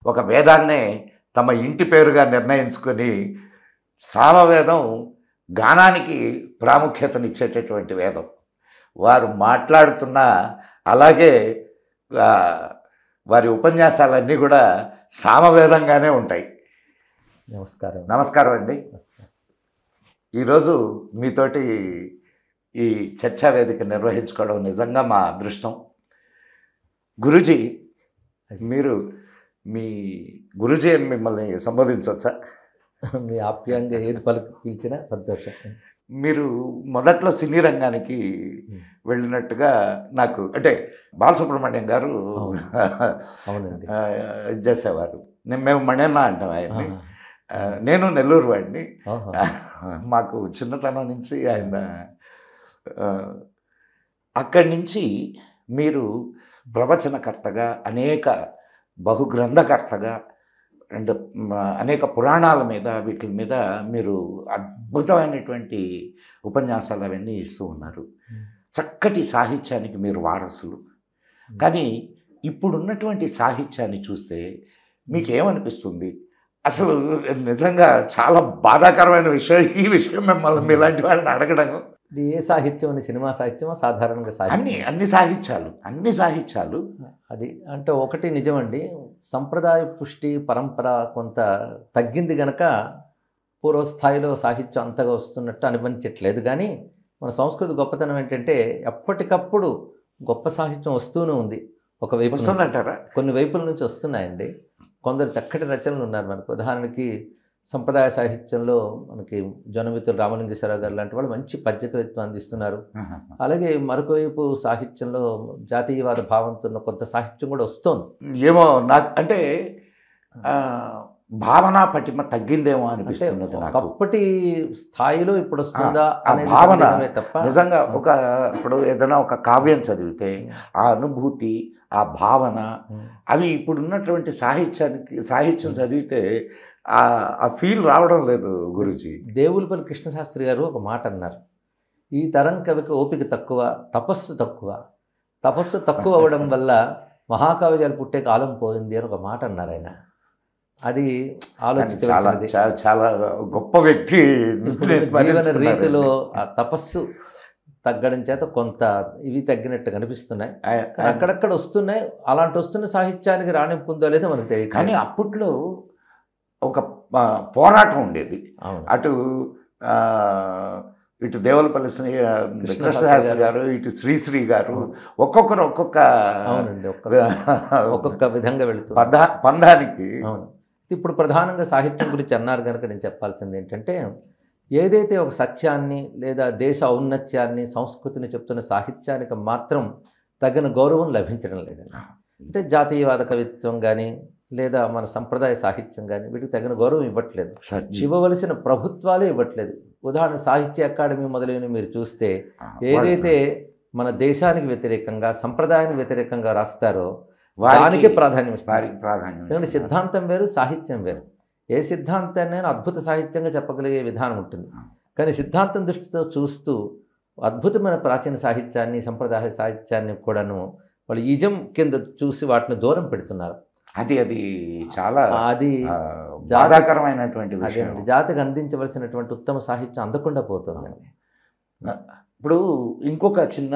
ఒక వేదాన్నే తమ ఇంటి పేరుగా నిర్ణయించుకొని సామవేదం గానానికి ప్రాముఖ్యతనిచ్చేటటువంటి వేదం. వారు మాట్లాడుతున్న అలాగే వారి ఉపన్యాసాలన్నీ కూడా సామవేదంగానే ఉంటాయి. నమస్కారం అండి. ఈరోజు మీతోటి ఈ చర్చా వేదిక నిర్వహించుకోవడం నిజంగా మా అదృష్టం. గురూజీ, మీరు మీ గురూజీ అని మిమ్మల్ని సంబోధించవచ్చా? మీ ఆప్యాయంగా ఏది పిలిచినా సంతోషం. మీరు మొదట్లో సినీ రంగానికి వెళ్ళినట్టుగా నాకు అంటే బాలసుబ్రహ్మణ్యం గారు అవునండి చేసేవారు. మేము మణ్యన్న అంటాం ఆయన్ని. నేను నెల్లూరు వాడిని. మాకు చిన్నతనం నుంచి ఆయన అక్కడి నుంచి మీరు ప్రవచనకర్తగా అనేక బహుగ్రంథకర్తగా అండ్ అనేక పురాణాల మీద వీటి మీద మీరు అద్భుతమైనటువంటి ఉపన్యాసాలు అవన్నీ ఇస్తూ ఉన్నారు. చక్కటి సాహిత్యానికి మీరు వారసులు. కానీ ఇప్పుడున్నటువంటి సాహిత్యాన్ని చూస్తే మీకేమనిపిస్తుంది? అసలు నిజంగా చాలా బాధాకరమైన విషయం ఈ విషయం మిమ్మల్ని మీలాంటి వాళ్ళని అడగడం. ఏ సాహిత్యం అని, సినిమా సాహిత్యమా సాధారణంగా సాహిత్యం? అన్ని సాహిత్యాలు అది అంటే ఒకటి నిజమండి. సంప్రదాయ పుష్టి పరంపర కొంత తగ్గింది గనక పూర్వస్థాయిలో సాహిత్యం అంతగా వస్తున్నట్టు అనిపించట్లేదు. కానీ మన సంస్కృతి గొప్పతనం ఏంటంటే ఎప్పటికప్పుడు గొప్ప సాహిత్యం వస్తూనే ఉంది. ఒకవైపు వస్తుందంటారా? కొన్ని వైపుల నుంచి వస్తున్నాయండి. కొందరు చక్కటి రచనలు ఉన్నారు మనకు. ఉదాహరణకి సంప్రదాయ సాహిత్యంలో మనకి జొన్నమిత్రులు రామలింగేశ్వరరావు గారు లాంటి వాళ్ళు మంచి పద్య కవిత్వం అందిస్తున్నారు. అలాగే మరొక వైపు సాహిత్యంలో జాతీయవాద భావంతో ఉన్న కొంత సాహిత్యం కూడా వస్తుంది. ఏమో నాకు అంటే భావన పటిమ తగ్గిందేమో అనిపిస్తున్నది. ఒకప్పటి స్థాయిలో ఇప్పుడు వస్తుందా అనే భావన తప్ప నిజంగా ఇప్పుడు ఏదైనా ఒక కావ్యం చదివితే ఆ అనుభూతి, ఆ భావన అవి ఇప్పుడున్నటువంటి సాహిత్యం చదివితే ఆ ఫీల్ రావడం లేదు. గురూజీ, దేవులపల్లి కృష్ణశాస్త్రి గారు ఒక మాట అన్నారు, ఈ తరం కవికి ఓపిక తక్కువ, తపస్సు తక్కువ అవ్వడం వల్ల మహాకావ్యాలు పుట్టే కాలం పోయింది అని ఒక మాట అన్నారు ఆయన. అది ఆలోచించాలి. చాలా గొప్ప వ్యక్తి. జీవన రీతిలో ఆ తపస్సు తగ్గడం చేత కొంత ఇవి తగ్గినట్టు కనిపిస్తున్నాయి. అక్కడక్కడ వస్తున్నాయి. అలాంటి వస్తున్న సాహిత్యానికి రాణింపు ఉందో లేదో మనకు తెలియదు. కానీ అప్పట్లో ఒక పోరాటం ఉండేది. ఇటు దేవులపల్లి కృష్ణశాస్త్రి గారు, ఇటు శ్రీశ్రీ గారు, ఒక్కొక్కరు ఒక్కొక్క విధంగా వెళుతూ పందానికి. ఇప్పుడు ప్రధానంగా సాహిత్యం గురించి అన్నారు కనుక నేను చెప్పాల్సింది ఏంటంటే, ఏదైతే ఒక సత్యాన్ని లేదా దేశ ఔన్నత్యాన్ని సంస్కృతిని చెప్తున్న సాహిత్యానికి మాత్రం తగిన గౌరవం లభించడం లేదండి. అంటే జాతీయవాద కవిత్వం కానీ లేదా మన సంప్రదాయ సాహిత్యం కానీ వీటికి తగిన గౌరవం ఇవ్వట్లేదు. ఇవ్వవలసిన ప్రభుత్వాలే ఇవ్వట్లేదు. ఉదాహరణ సాహిత్య అకాడమీ మొదలైనవి మీరు చూస్తే ఏదైతే మన దేశానికి వ్యతిరేకంగా సంప్రదాయానికి వ్యతిరేకంగా రాస్తారో దానికే ప్రాధాన్యం ఇస్తారు. ఎందుకంటే సిద్ధాంతం వేరు, సాహిత్యం వేరు. ఏ సిద్ధాంతాన్ని అద్భుత సాహిత్యంగా చెప్పగలిగే విధానం ఉంటుంది. కానీ సిద్ధాంతం దృష్టితో చూస్తూ అద్భుతమైన ప్రాచీన సాహిత్యాన్ని, సంప్రదాయ సాహిత్యాన్ని కూడాను వాళ్ళు ఈజం కింద చూసి వాటిని దూరం పెడుతున్నారు. అది చాలా బాధాకరమైనటువంటి విషయం. జాతికి అందించవలసినటువంటి ఉత్తమ సాహిత్యం అందకుండా పోతుందండి. ఇప్పుడు ఇంకొక చిన్న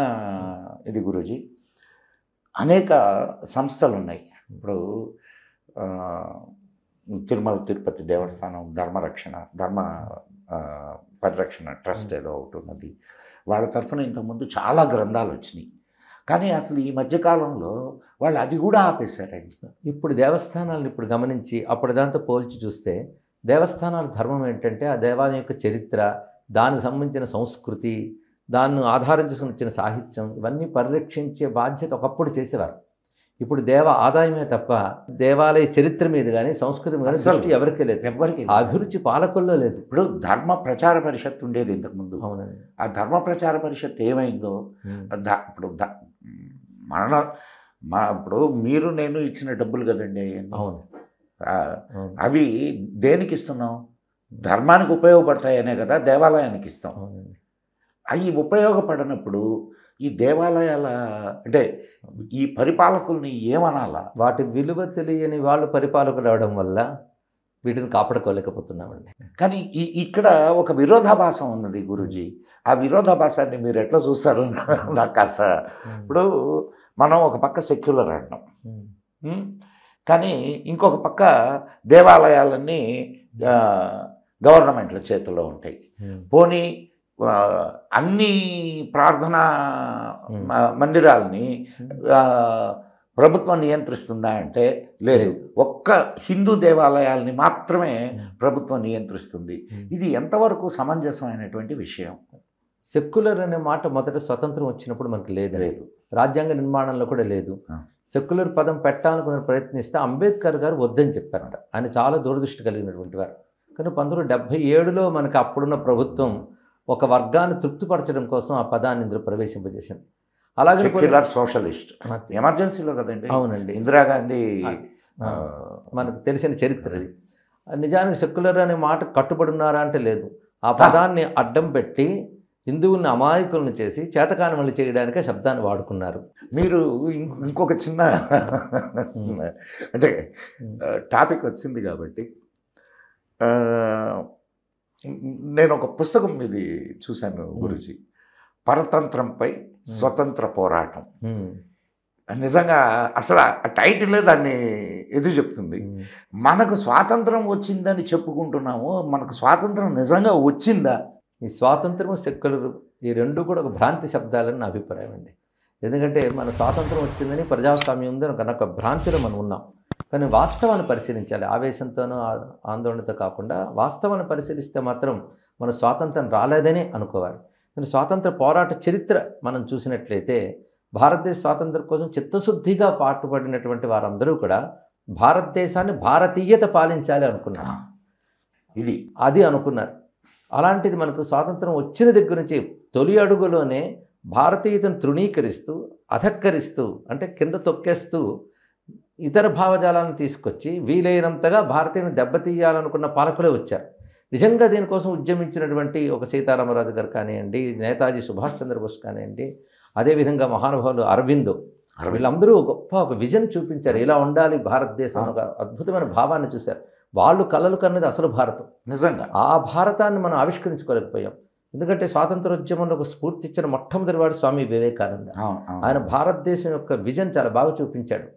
ఇది గురూజీ, అనేక సంస్థలు ఉన్నాయి. ఇప్పుడు తిరుమల తిరుపతి దేవస్థానం ధర్మ పరిరక్షణ ట్రస్ట్ ఏదో ఒకటి ఉన్నది. వాళ్ళ తరఫున ఇంతకుముందు చాలా గ్రంథాలు వచ్చినాయి. కానీ అసలు ఈ మధ్యకాలంలో వాళ్ళు అది కూడా ఆపేశారండి. ఇప్పుడు దేవస్థానాలను ఇప్పుడు గమనించి అప్పుడు దాంతో పోల్చి చూస్తే దేవస్థానాల ధర్మం ఏంటంటే ఆ దేవాలయం యొక్క చరిత్ర, దానికి సంబంధించిన సంస్కృతి, దాన్ని ఆధారం చేసుకుని వచ్చిన సాహిత్యం ఇవన్నీ పరిరక్షించే బాధ్యత ఒకప్పుడు చేసేవారు. ఇప్పుడు ఆదాయమే తప్ప దేవాలయ చరిత్ర మీద కానీ సంస్కృతి మీద దృష్టి ఎవరికీ లేదు. అభిరుచి పాలకుల్లో లేదు. ఇప్పుడు ధర్మ ప్రచార పరిషత్ ఉండేది ఇంతకుముందు. అవునండి. ఆ ధర్మ ప్రచార పరిషత్ ఏమైందో ఇప్పుడు ఇప్పుడు మీరు నేను ఇచ్చిన డబ్బులు కదండి. అవును. అవి దేనికి ఇస్తున్నాం? ధర్మానికి ఉపయోగపడతాయనే కదా దేవాలయానికి ఇస్తాం. అవి ఉపయోగపడనప్పుడు ఈ దేవాలయాల అంటే ఈ పరిపాలకుల్ని ఏమనాలా? వాటి విలువ తెలియని వాళ్ళు పరిపాలకులు అవడం వల్ల వీటిని కాపాడుకోలేకపోతున్నామండి. కానీ ఇక్కడ ఒక విరోధాభాసం ఉన్నది గురూజీ. ఆ విరోధాభాసాన్ని మీరు ఎట్లా చూస్తారు నాకు కాస్త. ఇప్పుడు మనం ఒక పక్క సెక్యులర్ అంటాం, కానీ ఇంకొక పక్క దేవాలయాలన్నీ గవర్నమెంట్ల చేతుల్లో ఉంటాయి. పోనీ అన్ని ప్రార్థనా మందిరాలని ప్రభుత్వం నియంత్రిస్తుందా అంటే లేదు. ఒక్క హిందూ దేవాలయాల్ని మాత్రమే ప్రభుత్వం నియంత్రిస్తుంది. ఇది ఎంతవరకు సమంజసమైనటువంటి విషయం? సెక్యులర్ అనే మాట మొదట స్వతంత్రం వచ్చినప్పుడు మనకు లేదు, రాజ్యాంగ నిర్మాణంలో కూడా లేదు. సెక్యులర్ పదం పెట్టాలనుకున్న ప్రయత్నిస్తే అంబేద్కర్ గారు వద్దని చెప్పారట. ఆయన చాలా దూరదృష్టి కలిగినటువంటి వారు. కానీ 1977లో మనకి అప్పుడున్న ప్రభుత్వం ఒక వర్గాన్ని తృప్తిపరచడం కోసం ఆ పదాన్ని ఇందులో ప్రవేశింపజేసింది. అలాగే సెక్యులర్ సోషలిస్ట్ ఎమర్జెన్సీలో కదండి. అవునండి, ఇందిరాగాంధీ మనకు తెలిసిన చరిత్ర అది. నిజానికి సెక్యులర్ అనే మాట కట్టుబడి ఉన్నారా అంటే లేదు. ఆ పదాన్ని అడ్డం పెట్టి హిందువుల్ని అమాయకులను చేసి చేతకానిమల్ని చేయడానికే శబ్దాన్ని వాడుకున్నారు. మీరు ఇంకొక చిన్న అంటే టాపిక్ వచ్చింది కాబట్టి నేను ఒక పుస్తకం ఇది చూశాను గురూజీ, పరతంత్రంపై స్వతంత్ర పోరాటం. నిజంగా అసలు ఆ టైటిలే దాన్ని ఎదురు చెప్తుంది. మనకు స్వాతంత్రం వచ్చిందని చెప్పుకుంటున్నాము, మనకు స్వాతంత్రం నిజంగా వచ్చిందా? ఈ స్వాతంత్రం సెక్యులర్ ఈ రెండు కూడా ఒక భ్రాంతి శబ్దాలని నా అభిప్రాయం అండి. ఎందుకంటే మన స్వాతంత్రం వచ్చిందని ప్రజాస్వామ్యం ఉందని ఒక భ్రాంతిలో మనం ఉన్నాం. కానీ వాస్తవాన్ని పరిశీలించాలి. ఆవేశంతోనూ ఆందోళనతో కాకుండా వాస్తవాన్ని పరిశీలిస్తే మాత్రం మన స్వాతంత్రం రాలేదని అనుకోవాలి. కానీ స్వాతంత్ర పోరాట చరిత్ర మనం చూసినట్లయితే భారతదేశ స్వాతంత్రం కోసం చిత్తశుద్ధిగా పాటుపడినటువంటి వారందరూ కూడా భారతదేశాన్ని భారతీయత పాలించాలి అనుకున్నారు. అది అనుకున్నారు. అలాంటిది మనకు స్వాతంత్రం వచ్చిన దగ్గర నుంచి తొలి అడుగులోనే భారతీయతను తృణీకరిస్తూ అధక్కరిస్తూ అంటే కింద తొక్కేస్తూ ఇతర భావజాలను తీసుకొచ్చి వీలైనంతగా భారతీయుని దెబ్బతీయాలనుకున్న పాలకులే వచ్చారు. నిజంగా దీనికోసం ఉద్యమించినటువంటి ఒక సీతారామరాజు గారు కానివ్వండి, నేతాజీ సుభాష్ చంద్రబోస్ కానివ్వండి, అదేవిధంగా మహానుభావులు అరవిందో, వీళ్ళందరూ ఒక విజన్ చూపించారు. ఇలా ఉండాలి భారతదేశం, ఒక అద్భుతమైన భావాన్ని చూశారు. వాళ్ళు కలలు కన్నది అసలు భారతం. నిజంగా ఆ భారతాన్ని మనం ఆవిష్కరించుకోలేకపోయాం. ఎందుకంటే స్వాతంత్రోద్యమంలో ఒక స్ఫూర్తి ఇచ్చిన మొట్టమొదటి వాడు స్వామి వివేకానంద. ఆయన భారతదేశం యొక్క విజన్ చాలా బాగా చూపించాడు.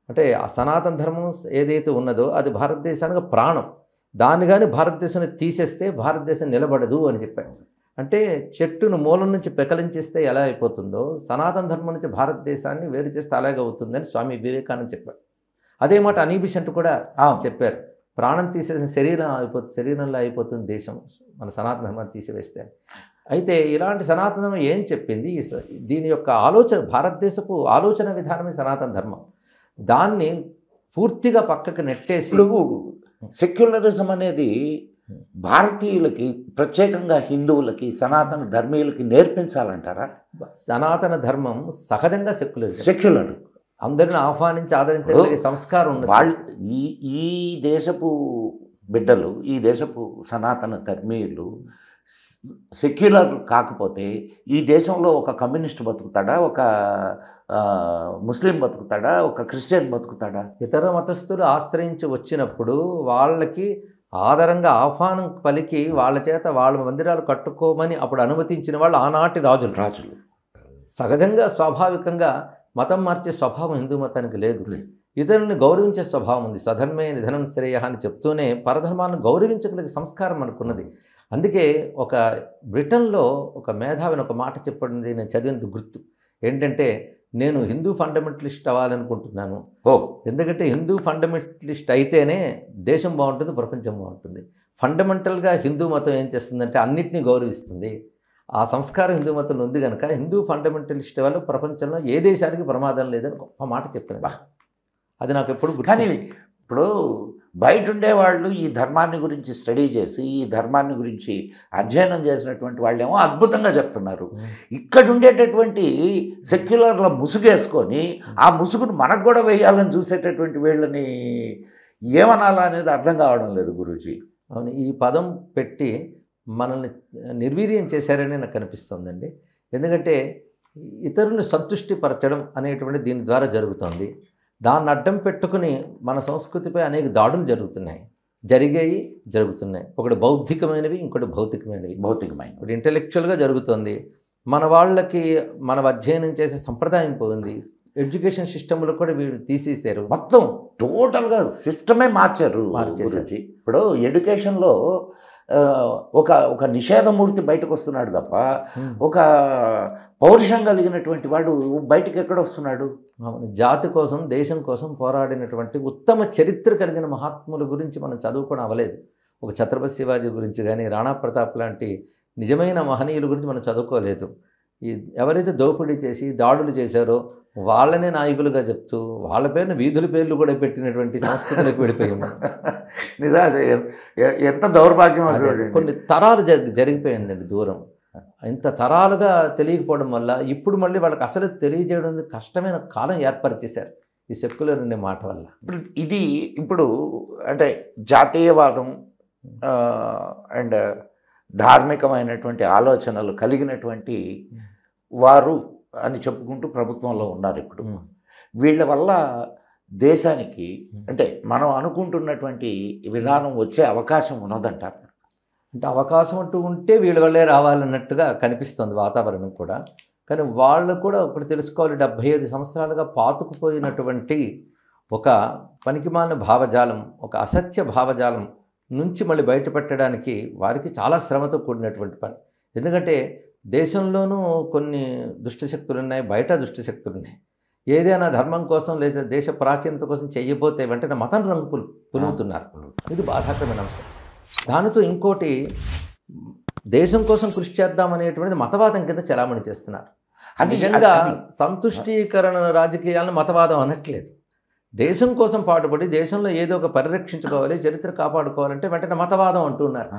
అంటే ఆ సనాతన ధర్మం ఏదైతే ఉన్నదో అది భారతదేశానికి ప్రాణం. దాన్ని కానీ భారతదేశాన్ని తీసేస్తే భారతదేశం నిలబడదు అని చెప్పాడు. అంటే చెట్టును మూలం నుంచి పెకలించేస్తే ఎలా అయిపోతుందో సనాతన ధర్మం నుంచి భారతదేశాన్ని వేరు చేస్తే అలాగే అవుతుందని స్వామి వివేకానంద చెప్పారు. అదే మాట అనీబిసెంట్ కూడా చెప్పారు. ప్రాణం తీసేసిన శరీరంలో అయిపోతుంది దేశం మన సనాతన ధర్మాన్ని తీసివేస్తే. అయితే ఇలాంటి సనాతన ధర్మం ఏం చెప్పింది? దీని యొక్క ఆలోచన, భారతదేశపు ఆలోచన విధానమే సనాతన ధర్మం. దాన్ని పూర్తిగా పక్కకు నెట్టేసి సెక్యులరిజం అనేది భారతీయులకి, ప్రత్యేకంగా హిందువులకి, సనాతన ధర్మీయులకి నేర్పించాలంటారా? సనాతన ధర్మం సహజంగా సెక్యులర్ అందరిని ఆహ్వానించి ఆదరించగలిగే సంస్కారం ఉంది. వాళ్ళు ఈ దేశపు బిడ్డలు, ఈ దేశపు సనాతన ధర్మీయులు సెక్యులర్ కాకపోతే ఈ దేశంలో ఒక కమ్యూనిస్ట్ బతుకుతాడా, ఒక ముస్లిం బతుకుతాడా, ఒక క్రిస్టియన్ బతుకుతాడా? ఇతర మతస్థులు ఆశ్రయించి వచ్చినప్పుడు వాళ్ళకి ఆదరంగా ఆహ్వానం పలికి వాళ్ళ చేత వాళ్ళ మందిరాలు కట్టుకోమని అప్పుడు అనుమతించిన వాళ్ళు ఆనాటి రాజులు. సహజంగా స్వాభావికంగా మతం మార్చే స్వభావం హిందూ మతానికి లేదు. ఇతరుల్ని గౌరవించే స్వభావం ఉంది. స్వధర్మే నిధనం శ్రేయ అని చెప్తూనే పరధర్మాలను గౌరవించగలిగే సంస్కారం మనకున్నది. అందుకే ఒక బ్రిటన్లో ఒక మేధావిని ఒక మాట చెప్పండి, నేను చదివినందుకు గుర్తు ఏంటంటే, నేను హిందూ ఫండమెంటలిస్ట్ అవ్వాలనుకుంటున్నాను. ఎందుకంటే హిందూ ఫండమెంటలిస్ట్ అయితేనే దేశం బాగుంటుంది, ప్రపంచం బాగుంటుంది. ఫండమెంటల్గా హిందూ మతం ఏం చేస్తుందంటే అన్నిటినీ గౌరవిస్తుంది. ఆ సంస్కారం హిందూ మతంలో ఉంది కనుక హిందూ ఫండమెంటలిస్ట్ వల్ల ప్రపంచంలో ఏ దేశానికి ప్రమాదం లేదని గొప్ప మాట చెప్పింది. అది నాకు ఎప్పుడు గుర్తు. కానీ ఇప్పుడు బయట ఉండేవాళ్ళు ఈ ధర్మాన్ని గురించి స్టడీ చేసి, ఈ ధర్మాన్ని గురించి అధ్యయనం చేసినటువంటి వాళ్ళేమో అద్భుతంగా చెప్తున్నారు. ఇక్కడ ఉండేటటువంటి సెక్యులర్ల ముసుగేసుకొని ఆ ముసుగును మనకు కూడా వేయాలని చూసేటటువంటి వీళ్ళని ఏమనాలా అనేది అర్థం కావడం లేదు గురూజీ. అవును, ఈ పదం పెట్టి మనల్ని నిర్వీర్యం చేశారని నాకు అనిపిస్తుందండి. ఎందుకంటే ఇతరులను సంతుష్టిపరచడం అనేటువంటి దీని ద్వారా జరుగుతుంది. దాన్ని అడ్డం పెట్టుకుని మన సంస్కృతిపై అనేక దాడులు జరుగుతున్నాయి. ఒకటి బౌద్ధికమైనవి, ఇంకోటి భౌతికమైనవి. ఒకటి ఇంటెలెక్చువల్గా జరుగుతుంది. మన వాళ్ళకి మనం అధ్యయనం చేసే సంప్రదాయం పోయింది. ఎడ్యుకేషన్ సిస్టంలో కూడా వీళ్ళు తీసేశారు, మొత్తం టోటల్గా సిస్టమే మార్చారు. ఇప్పుడు ఎడ్యుకేషన్లో ఒక నిషేధమూర్తి బయటకు వస్తున్నాడు తప్ప ఒక పౌరుషం కలిగినటువంటి వాడు బయటకు ఎక్కడ వస్తున్నాడు? జాతి కోసం, దేశం కోసం పోరాడినటువంటి ఉత్తమ చరిత్ర కలిగిన మహాత్ముల గురించి మనం చదువుకోవడం అవ్వలేదు. ఒక ఛత్రపతి శివాజీ గురించి కానీ, రాణా ప్రతాప్ లాంటి నిజమైన మహనీయుల గురించి మనం చదువుకోలేదు. ఎవరైతే దోపిడీ చేసి దాడులు చేశారో వాళ్ళనే నాయకులుగా చెప్తూ వాళ్ళ పేరున వీధుల పేర్లు కూడా పెట్టినటువంటి సంస్కృతిలోకి వెళ్ళిపోయింది. నిజాలు ఎంత దౌర్భాగ్యం. కొన్ని తరాలు జరిగిపోయిందండి దూరం. ఇంత తరాలుగా తెలియకపోవడం వల్ల ఇప్పుడు మళ్ళీ వాళ్ళకి అసలు తెలియజేయడం కష్టమైన కాలం ఏర్పరిచేశారు ఈ సెక్యులర్ అనే మాట వల్ల. ఇప్పుడు అంటే జాతీయవాదం అండ్ ధార్మికమైనటువంటి ఆలోచనలు కలిగినటువంటి వారు అని చెప్పుకుంటూ ప్రభుత్వంలో ఉన్నారు. ఇప్పుడు వీళ్ళ వల్ల దేశానికి అంటే మనం అనుకుంటున్నటువంటి విధానం వచ్చే అవకాశం ఉన్నదంటారు. అంటే అవకాశం అంటూ ఉంటే వీళ్ళ వల్లే రావాలన్నట్టుగా కనిపిస్తుంది వాతావరణం కూడా. కానీ వాళ్ళు కూడా ఒకటి తెలుసుకోవాలి, 75 సంవత్సరాలుగా పాతుకుపోయినటువంటి ఒక పనికిమాలిన భావజాలం, ఒక అసత్య భావజాలం నుంచి మళ్ళీ బయటపెట్టడానికి వారికి చాలా శ్రమతో కూడినటువంటి పని. ఎందుకంటే దేశంలోనూ కొన్ని దుష్టశక్తులు ఉన్నాయి, బయట దుష్టశక్తులు ఉన్నాయి. ఏదైనా ధర్మం కోసం లేదా దేశ ప్రాచీనత కోసం చెయ్యబోతే వెంటనే మతం రంగు పులుగుతున్నారు. ఇది బాధాకరమైన అంశం. దానితో ఇంకోటి, దేశం కోసం కృషి చేద్దామనేటువంటిది మతవాదం కింద చలామణి చేస్తున్నారు. నిజంగా సంతుష్టీకరణ రాజకీయాలను మతవాదం అనట్లేదు. దేశం కోసం పాటుపడి దేశంలో ఏదో ఒక పరిరక్షించుకోవాలి, చరిత్ర కాపాడుకోవాలంటే వెంటనే మతవాదం అంటున్నారు.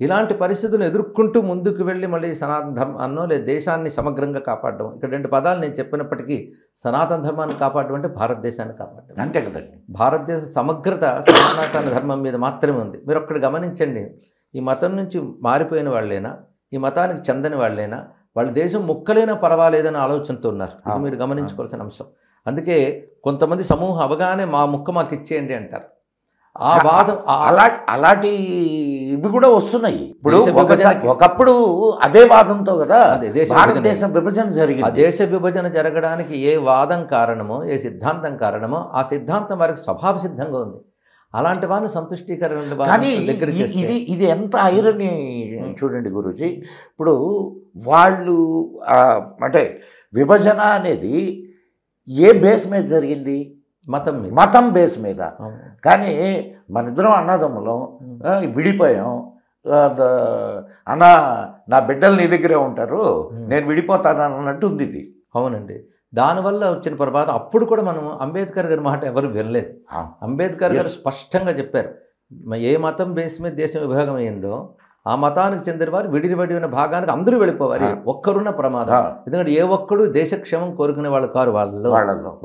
ఇలాంటి పరిస్థితులను ఎదుర్కొంటూ ముందుకు వెళ్ళి మళ్ళీ సనాతన ధర్మాన్నో లేదా దేశాన్ని సమగ్రంగా కాపాడడం. ఇక్కడ 2 పదాలు నేను చెప్పినప్పటికీ సనాతన ధర్మాన్ని కాపాడడం అంటే భారతదేశాన్ని కాపాడడం అంతే కదండి. భారతదేశ సమగ్రత సనాతన ధర్మం మీద మాత్రమే ఉంది. మీరు ఒక్కటి గమనించండి, ఈ మతం నుంచి మారిపోయిన వాళ్ళైనా, ఈ మతానికి చెందని వాళ్ళైనా, వాళ్ళ దేశం ముక్కలైనా పర్వాలేదనే ఆలోచనతో ఉన్నారు. ఇది మీరు గమనించుకోవాల్సిన అంశం. అందుకే కొంతమంది సమూహం అవగానే మా ముక్క మాకు ఇచ్చేయండి అంటారు. ఆ వాదం అలాంటి ఇవి కూడా వస్తున్నాయి. ఇప్పుడు ఒకప్పుడు అదే వాదంతో కదా భారతదేశం విభజన జరిగింది. ఆ దేశ విభజన జరగడానికి ఏ వాదం కారణమో, ఏ సిద్ధాంతం కారణమో, ఆ సిద్ధాంతం వారికి స్వభావ సిద్ధంగా ఉంది. అలాంటి వారిని సంతుష్టీకరణ దగ్గర ఇది ఎంత ఐరనీ చూడండి గురూజీ. ఇప్పుడు వాళ్ళు అంటే విభజన అనేది ఏ బేస్ మీద జరిగింది? మతం బేస్ మీద. కానీ మన ఇద్దరం అన్నదమ్ములం విడిపోయాం, అన్న నా బిడ్డలు నీ దగ్గరే ఉంటారు, నేను విడిపోతాను అన్నట్టు ఉంది ఇది. అవునండి. దానివల్ల వచ్చిన ప్రభావం. అప్పుడు కూడా మనం అంబేద్కర్ గారి మాట ఎవరు వినలేదు. అంబేద్కర్ గారు స్పష్టంగా చెప్పారు, ఏ మతం బేస్ మీద దేశం విభాగం అయ్యిందో ఆ మతానికి చెందిన వారు విడిన భాగానికి అందరూ వెళ్ళిపోవాలి. ఒక్కరున్న ప్రమాదం. ఎందుకంటే ఏ ఒక్కడు దేశక్షేమం కోరుకునే వాళ్ళు కారు.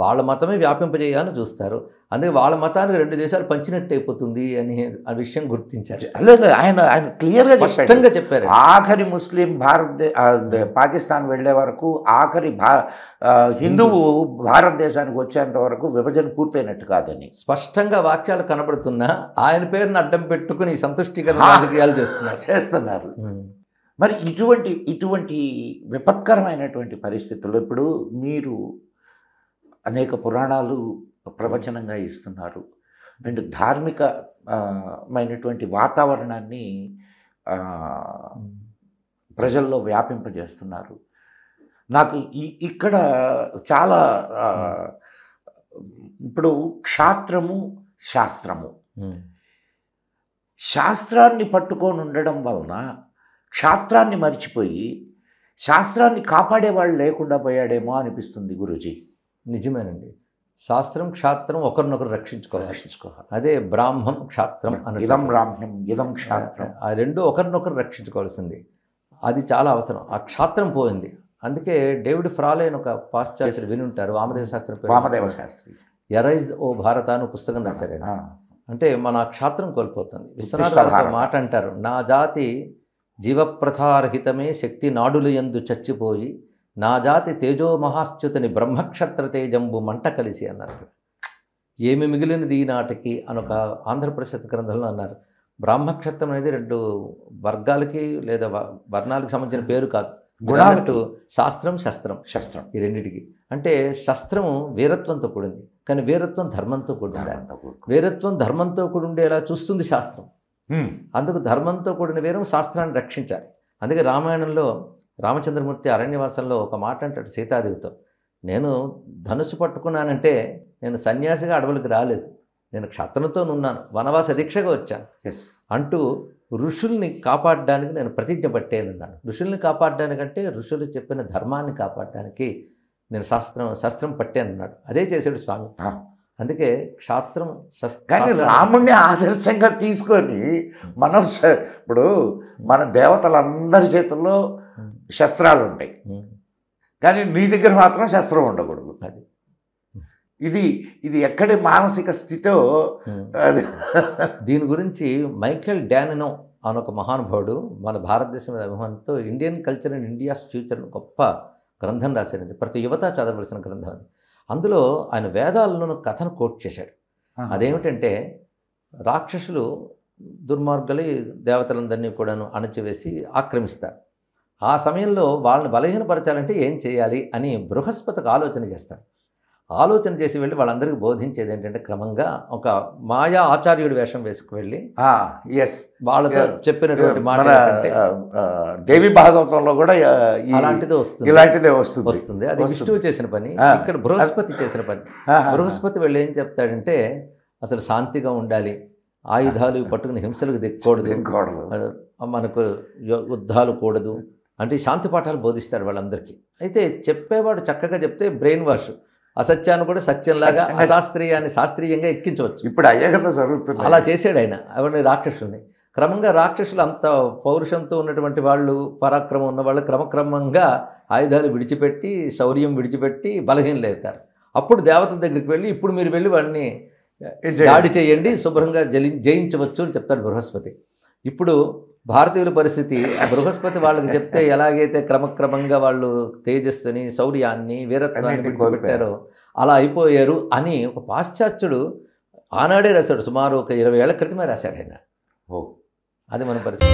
వాళ్ళ మతమే వ్యాపింపజేయాలని చూస్తారు. అందుకే వాళ్ళ మతానికి 2 దేశాలు పంచినట్టు అయిపోతుంది అని ఆ విషయం గుర్తించారు. ఆయన క్లియర్గా స్పష్టంగా చెప్పారు. ఆఖరి ముస్లిం పాకిస్తాన్ వెళ్లే వరకు, ఆఖరి హిందువు భారతదేశానికి వచ్చేంత వరకు విభజన పూర్తయినట్టు కాదని స్పష్టంగా వాక్యాలు కనబడుతున్నా ఆయన పేరును అడ్డం పెట్టుకుని సంతుష్టీకరణ రాజకీయాలు చేస్తున్నారు. మరి ఇటువంటి విపత్కరమైనటువంటి పరిస్థితుల్లో ఇప్పుడు మీరు అనేక పురాణాలు ప్రవచనంగా ఇస్తున్నారు, అండ్ ధార్మికమైనటువంటి వాతావరణాన్ని ప్రజల్లో వ్యాపింపజేస్తున్నారు. నాకు ఇక్కడ చాలా ఇప్పుడు క్షాత్రము శాస్త్రము, శాస్త్రాన్ని పట్టుకొని ఉండడం వలన క్షాత్రాన్ని మర్చిపోయి శాస్త్రాన్ని కాపాడేవాళ్ళు లేకుండా పోయాడేమో అనిపిస్తుంది గురూజీ. నిజమేనండి. శాస్త్రం క్షాత్రం ఒకరినొకరు రక్షించుకోవాలి. అదే బ్రాహ్మం క్షాత్రం అని. ఇదం బ్రాహ్మ్యం ఇదం క్షాత్రం. ఆ రెండు ఒకరినొకరు రక్షించుకోవాల్సింది. అది చాలా అవసరం. ఆ క్షాత్రం పోయింది. అందుకే డేవిడ్ ఫ్రాలే అని ఒక పాశ్చాత్యుడు విని ఉంటారు, వామదేవ శాస్త్రి ఎరైజ్ ఓ భారత అని పుస్తకం రాశారు. అంటే మన క్షాత్రం కోల్పోతుంది. విశ్వనాథ మాట అంటారు, నా జాతి జీవప్రథారహితమే శక్తి నాడుల యందు చచ్చిపోయి నా జాతి తేజో మహాశ్చుతని బ్రహ్మక్షత్ర తేజంబు మంట కలిసి అన్నారు. ఏమి మిగిలినది ఈనాటికి అనొక ఆంధ్రప్రదేశ్ గ్రంథంలో అన్నారు. బ్రాహ్మక్షత్రం అనేది 2 వర్గాలకి లేదా వర్ణాలకు సంబంధించిన పేరు కాదు, గుణాలకు. శాస్త్రం శస్త్రం ఈ రెండింటికి. అంటే శస్త్రము వీరత్వంతో కూడింది, కానీ వీరత్వం ధర్మంతో కూడింది. వీరత్వం ధర్మంతో కూడి ఉండేలా చూస్తుంది శాస్త్రం. అందుకు ధర్మంతో కూడిన వీరం శాస్త్రాన్ని రక్షించాలి. అందుకే రామాయణంలో రామచంద్రమూర్తి అరణ్యవాసంలో ఒక మాట అంటాడు సీతాదేవితో, నేను ధనుసు పట్టుకున్నానంటే నేను సన్యాసిగా అడవులకు రాలేదు, నేను క్షత్రంతో ఉన్నాను, వనవాస దీక్షగా వచ్చాను అంటూ ఋషుల్ని కాపాడడానికి నేను ప్రతిజ్ఞ పట్టేనన్నాడు. ఋషుల్ని కాపాడడానికంటే ఋషులు చెప్పిన ధర్మాన్ని కాపాడడానికి నేను శస్త్రం పట్టానన్నాడు. అదే చేశాడు స్వామి. అందుకే క్షాత్రం కానీ రాముణ్ణి ఆదర్శంగా తీసుకొని మనం ఇప్పుడు మన దేవతలందరి చేతుల్లో శస్త్రాలు ఉంటాయి, కానీ నీ దగ్గర మాత్రం శస్త్రం ఉండకూడదు. అది ఇది ఎక్కడి మానసిక స్థితో. దీని గురించి మైకేల్ డానినో అనొక మహానుభావుడు మన భారతదేశం అభిమానంతో Indian culture and India's future గొప్ప గ్రంథం రాశాడండి. ప్రతి యువత చదవలసిన గ్రంథం అది. అందులో ఆయన వేదాలను కథను కోట్ చేశాడు. అదేమిటంటే రాక్షసులు దుర్మార్గులు దేవతలందరినీ కూడాను అణచివేసి ఆక్రమిస్తారు. ఆ సమయంలో వాళ్ళని బలహీనపరచాలంటే ఏం చేయాలి అని బృహస్పతికి ఆలోచన చేస్తాడు. ఆలోచన చేసి వెళ్ళి వాళ్ళందరికీ బోధించేది ఏంటంటే క్రమంగా ఒక మాయా ఆచార్యుడి వేషం వేసుకు వెళ్ళి వాళ్ళతో చెప్పినటువంటి మాట దేవి భాగవతంలో కూడా ఇలాంటిదే వస్తుంది. అది విష్ణువు చేసిన పని, ఇక్కడ బృహస్పతి చేసిన పని. బృహస్పతి వెళ్ళి ఏం చెప్తాడంటే అసలు శాంతిగా ఉండాలి, ఆయుధాలు పట్టుకుని హింసలకు దిక్కకూడదు, మనకు యుద్ధాలు కూడదు అంటే శాంతి పాఠాలు బోధిస్తాడు వాళ్ళందరికీ. అయితే చెప్పేవాడు చక్కగా చెప్తే బ్రెయిన్ వాష్, అసత్యాన్ని కూడా సత్యంలాగా, అశాస్త్రీయాన్ని శాస్త్రీయంగా ఎక్కించవచ్చు. ఇప్పుడు అయ్యే కదా జరుగుతుంది. అలా చేసాడు ఆయన ఎవరిని, రాక్షసుల్ని. క్రమంగా రాక్షసులు అంత పౌరుషంతో ఉన్నటువంటి వాళ్ళు, పరాక్రమం ఉన్న వాళ్ళు క్రమక్రమంగా ఆయుధాలు విడిచిపెట్టి, శౌర్యం విడిచిపెట్టి బలహీనలవుతారు. అప్పుడు దేవతల దగ్గరికి వెళ్ళి ఇప్పుడు మీరు వెళ్ళి వాడిని దాడి చేయండి, శుభ్రంగా జయించవచ్చు అని చెప్తాడు బృహస్పతి. ఇప్పుడు భారతీయుల పరిస్థితి బృహస్పతి వాళ్ళకి చెప్తే ఎలాగైతే క్రమక్రమంగా వాళ్ళు తేజస్సుని, శౌర్యాన్ని, వీరత్వాన్ని విడిచిపెట్టారో అలా అయిపోయారు అని ఒక పాశ్చాత్యుడు ఆనాడే రాశాడు. సుమారు ఒక 20 ఏళ్ల క్రితమే రాశాడు ఆయన. అది మన పరిస్థితి.